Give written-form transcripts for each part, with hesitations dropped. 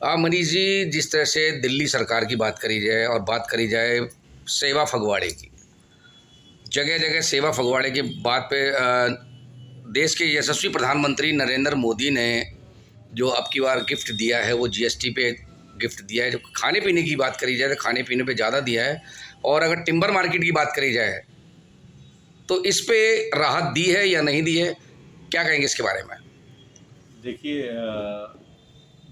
मनीष जी, जिस तरह से दिल्ली सरकार की बात करी जाए और बात करी जाए सेवा फगवाड़े की, जगह जगह सेवा फगवाड़े की बात पे देश के यशस्वी प्रधानमंत्री नरेंद्र मोदी ने जो अब की बार गिफ्ट दिया है वो जीएसटी पे गिफ्ट दिया है। जो खाने पीने की बात करी जाए तो खाने पीने पे ज़्यादा दिया है, और अगर टिम्बर मार्केट की बात करी जाए तो इस पे राहत दी है या नहीं दी है, क्या कहेंगे इसके बारे में? देखिए,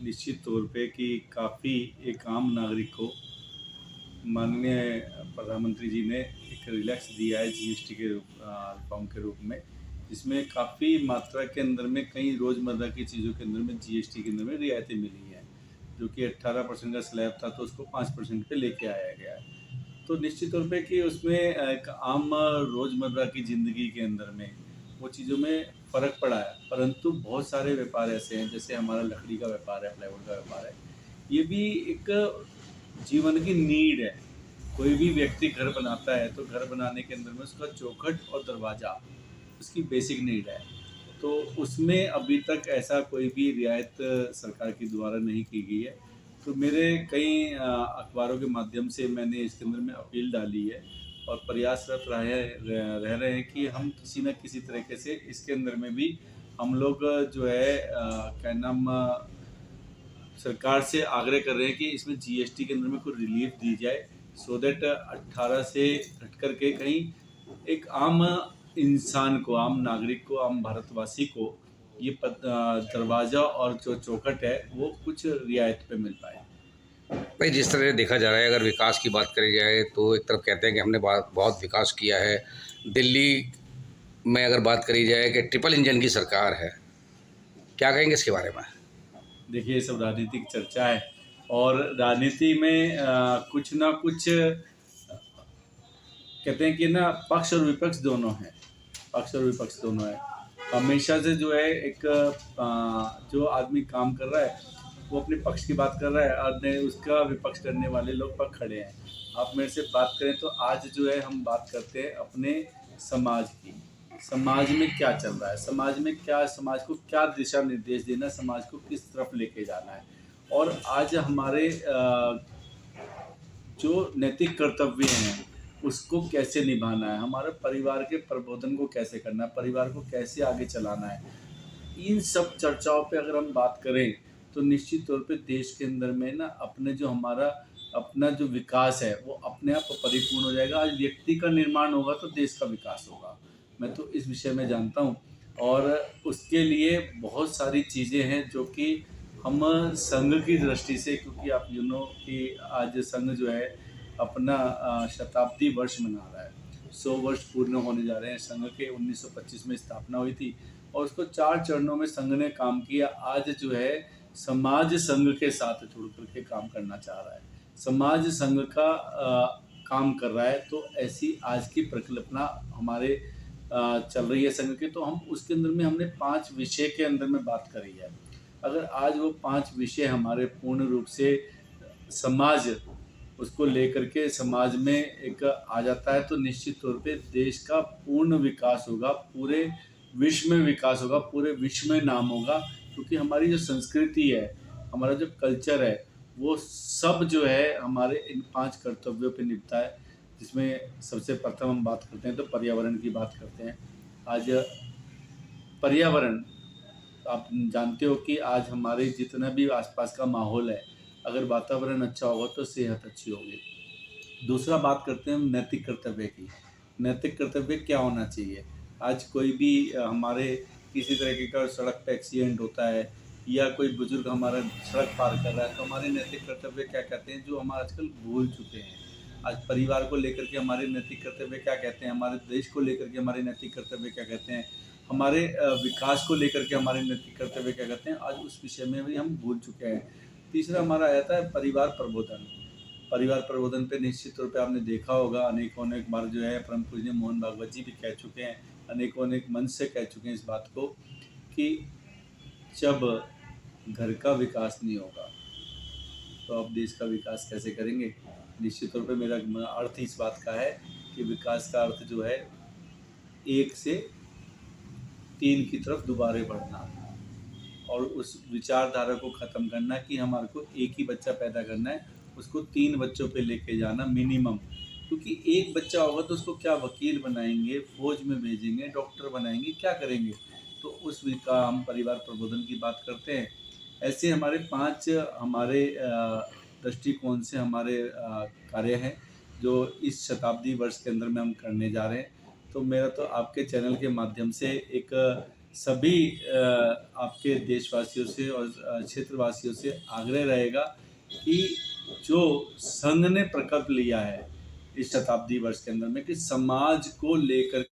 निश्चित तौर पे कि काफ़ी एक आम नागरिक को माननीय प्रधानमंत्री जी ने एक रिलैक्स दिया है जीएसटी के रिफॉर्म के रूप में, जिसमें काफ़ी मात्रा के अंदर में कई रोज़मर्रा की चीज़ों के अंदर में जीएसटी के अंदर में रियायतें मिली हैं, जो कि 18% का स्लैब था तो उसको 5% पे लेके आया गया है। तो निश्चित तौर पे कि उसमें एक आम रोज़मर्रा की ज़िंदगी के अंदर में वो चीज़ों में फ़र्क पड़ा है, परंतु बहुत सारे व्यापार ऐसे हैं, जैसे हमारा लकड़ी का व्यापार है, प्लाईवुड का व्यापार है, ये भी एक जीवन की नीड है। कोई भी व्यक्ति घर बनाता है तो घर बनाने के अंदर में उसका चौखट और दरवाज़ा उसकी बेसिक नीड है। तो उसमें अभी तक ऐसा कोई भी रियायत सरकार के द्वारा नहीं की गई है। तो मेरे कई अखबारों के माध्यम से मैंने इसके अंदर में अपील डाली है और प्रयासरत रह रहे हैं कि हम किसी न किसी तरीके से इसके अंदर में भी हम लोग जो है क्या नाम सरकार से आग्रह कर रहे हैं कि इसमें जीएसटी के अंदर में कोई रिलीफ दी जाए, सो दैट 18 से घट कर के कहीं एक आम इंसान को, आम नागरिक को, आम भारतवासी को ये दरवाज़ा और जो चौखट है वो कुछ रियायत पे मिल पाए। भाई, जिस तरह से देखा जा रहा है, अगर विकास की बात करी जाए तो एक तरफ कहते हैं कि हमने बहुत विकास किया है। दिल्ली में अगर बात करी जाए कि ट्रिपल इंजन की सरकार है, क्या कहेंगे इसके बारे में? देखिए, ये सब राजनीतिक चर्चा है और राजनीति में कुछ ना कुछ कहते हैं कि ना पक्ष और विपक्ष दोनों हैं, पक्ष और विपक्ष दोनों है। हमेशा से जो है एक जो आदमी काम कर रहा है वो अपने पक्ष की बात कर रहा है और ने उसका विपक्ष करने वाले लोग पक्ष खड़े हैं। आप मेरे से बात करें तो आज जो है हम बात करते हैं अपने समाज की। समाज में क्या चल रहा है, समाज में क्या, समाज को क्या दिशा निर्देश देना, समाज को किस तरफ लेके जाना है। और आज हमारे जो नैतिक कर्तव्य हैं उसको कैसे निभाना है, हमारे परिवार के प्रबोधन को कैसे करना है, परिवार को कैसे आगे चलाना है, इन सब चर्चाओं पे अगर हम बात करें तो निश्चित तौर पे देश के अंदर में ना अपने जो हमारा अपना जो विकास है वो अपने आप परिपूर्ण हो जाएगा। आज व्यक्ति का निर्माण होगा तो देश का विकास होगा, मैं तो इस विषय में जानता हूँ। और उसके लिए बहुत सारी चीज़ें हैं जो कि हम संघ की दृष्टि से, क्योंकि आप कि आज संघ जो है अपना शताब्दी वर्ष मना रहा है, 100 वर्ष पूर्ण होने जा रहे हैं। संघ के 1925 में स्थापना हुई थी और उसको 4 चरणों में संघ ने काम किया। आज जो है समाज संघ के साथ जुड़ करके काम करना चाह रहा है, समाज संघ का काम कर रहा है। तो ऐसी आज की परिकल्पना हमारे चल रही है संघ की। तो हम उसके अंदर में हमने 5 विषय के अंदर में बात करी है। अगर आज वो 5 विषय हमारे पूर्ण रूप से समाज उसको लेकर के समाज में एक आ जाता है तो निश्चित तौर पे देश का पूर्ण विकास होगा, पूरे विश्व में विकास होगा, पूरे विश्व में नाम होगा। क्योंकि हमारी जो संस्कृति है, हमारा जो कल्चर है, वो सब जो है हमारे इन 5 कर्तव्यों पे निभता है। जिसमें सबसे प्रथम हम बात करते हैं तो पर्यावरण की बात करते हैं। आज पर्यावरण, आप जानते हो कि आज हमारे जितना भी आसपास का माहौल है, अगर वातावरण अच्छा होगा तो सेहत अच्छी होगी। दूसरा बात करते हैं हम नैतिक कर्तव्य की। नैतिक कर्तव्य क्या होना चाहिए? आज कोई भी हमारे किसी तरीके का सड़क पे एक्सीडेंट होता है या कोई बुजुर्ग हमारा सड़क पार कर रहा है तो हमारे नैतिक कर्तव्य क्या कहते हैं, जो हम आजकल भूल चुके हैं। आज परिवार को लेकर के हमारे नैतिक कर्तव्य क्या कहते हैं, हमारे देश को लेकर के हमारे नैतिक कर्तव्य क्या कहते हैं, हमारे विकास को लेकर के हमारे नैतिक कर्तव्य क्या कहते हैं, आज उस विषय में भी हम भूल चुके हैं। तीसरा हमारा आता है परिवार प्रबोधन। परिवार प्रबोधन पे निश्चित तौर पे आपने देखा होगा, अनेकों अनेक बार जो है परम पूज्य मोहन भागवत जी भी कह चुके हैं, अनेकों अनेक मंच से कह चुके हैं इस बात को कि जब घर का विकास नहीं होगा तो आप देश का विकास कैसे करेंगे। निश्चित तौर पे मेरा अर्थ इस बात का है कि विकास का अर्थ जो है 1 से 3 की तरफ दोबारे बढ़ना। और उस विचारधारा को ख़त्म करना कि हमारे को एक ही बच्चा पैदा करना है, उसको 3 बच्चों पे लेके जाना मिनिमम। क्योंकि एक बच्चा होगा तो उसको क्या वकील बनाएंगे, फौज में भेजेंगे, डॉक्टर बनाएंगे, क्या करेंगे? तो उस का हम परिवार प्रबोधन की बात करते हैं। ऐसे हमारे 5 हमारे दृष्टिकोण से हमारे कार्य हैं जो इस शताब्दी वर्ष के अंदर में हम करने जा रहे हैं। तो मेरा तो आपके चैनल के माध्यम से एक सभी आपके देशवासियों से और क्षेत्रवासियों से आग्रह रहेगा कि जो संघ ने प्रकल्प लिया है इस शताब्दी वर्ष के अंदर में कि समाज को लेकर